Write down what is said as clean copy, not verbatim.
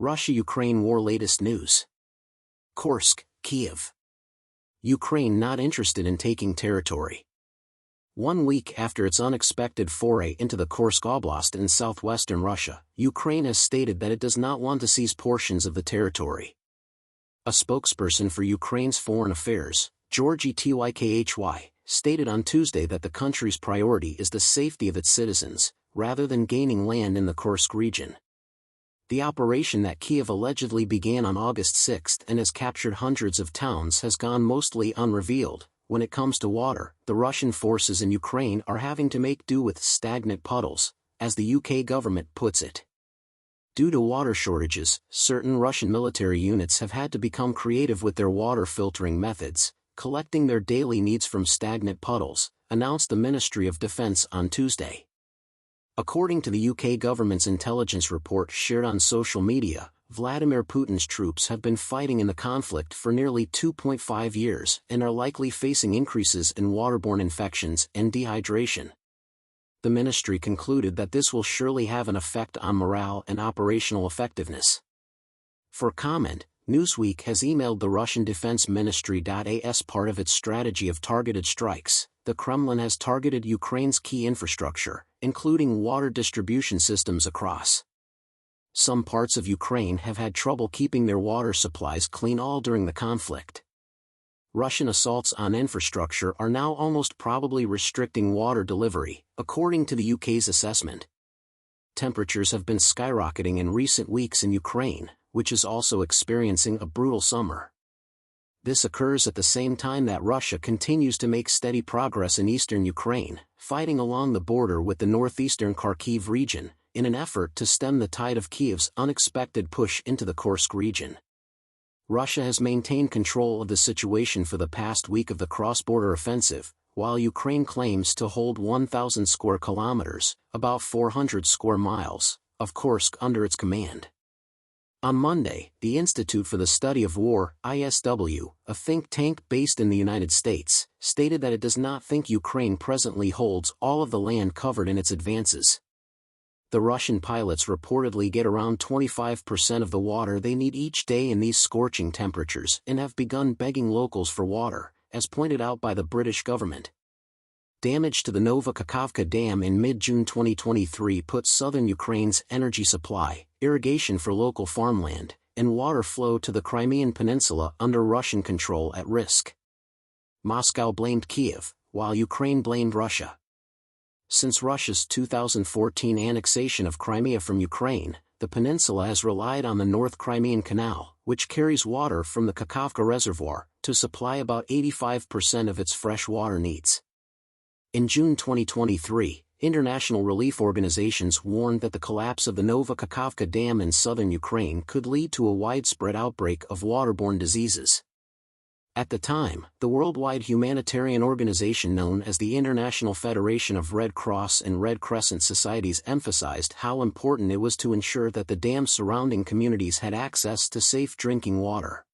Russia-Ukraine war latest news. Kursk, Kyiv. Ukraine not interested in taking territory. 1 week after its unexpected foray into the Kursk Oblast in southwestern Russia, Ukraine has stated that it does not want to seize portions of the territory. A spokesperson for Ukraine's foreign affairs, Georgy Tykhy, stated on Tuesday that the country's priority is the safety of its citizens, rather than gaining land in the Kursk region. The operation that Kyiv allegedly began on August 6 and has captured hundreds of towns has gone mostly unrevealed. When it comes to water, the Russian forces in Ukraine are having to make do with stagnant puddles, as the UK government puts it. Due to water shortages, certain Russian military units have had to become creative with their water filtering methods, collecting their daily needs from stagnant puddles, announced the Ministry of Defense on Tuesday. According to the UK government's intelligence report shared on social media, Vladimir Putin's troops have been fighting in the conflict for nearly 2.5 years and are likely facing increases in waterborne infections and dehydration. The ministry concluded that this will surely have an effect on morale and operational effectiveness. For comment, Newsweek has emailed the Russian Defense Ministry. As part of its strategy of targeted strikes, the Kremlin has targeted Ukraine's key infrastructure, including water distribution systems across. Some parts of Ukraine have had trouble keeping their water supplies clean all during the conflict. Russian assaults on infrastructure are now almost probably restricting water delivery, according to the UK's assessment. Temperatures have been skyrocketing in recent weeks in Ukraine, which is also experiencing a brutal summer. This occurs at the same time that Russia continues to make steady progress in eastern Ukraine, fighting along the border with the northeastern Kharkiv region, in an effort to stem the tide of Kyiv's unexpected push into the Kursk region. Russia has maintained control of the situation for the past week of the cross-border offensive, while Ukraine claims to hold 1,000 square kilometers, about 400 square miles, of Kursk under its command. On Monday, the Institute for the Study of War, ISW, a think tank based in the United States, stated that it does not think Ukraine presently holds all of the land covered in its advances. The Russian pilots reportedly get around 25% of the water they need each day in these scorching temperatures and have begun begging locals for water, as pointed out by the British government. Damage to the Nova Kakhovka Dam in mid-June 2023 put southern Ukraine's energy supply, irrigation for local farmland, and water flow to the Crimean Peninsula under Russian control at risk. Moscow blamed Kyiv, while Ukraine blamed Russia. Since Russia's 2014 annexation of Crimea from Ukraine, the peninsula has relied on the North Crimean Canal, which carries water from the Kakhovka Reservoir, to supply about 85% of its fresh water needs. In June 2023, international relief organizations warned that the collapse of the Nova Kakhovka Dam in southern Ukraine could lead to a widespread outbreak of waterborne diseases. At the time, the worldwide humanitarian organization known as the International Federation of Red Cross and Red Crescent Societies emphasized how important it was to ensure that the dam's surrounding communities had access to safe drinking water.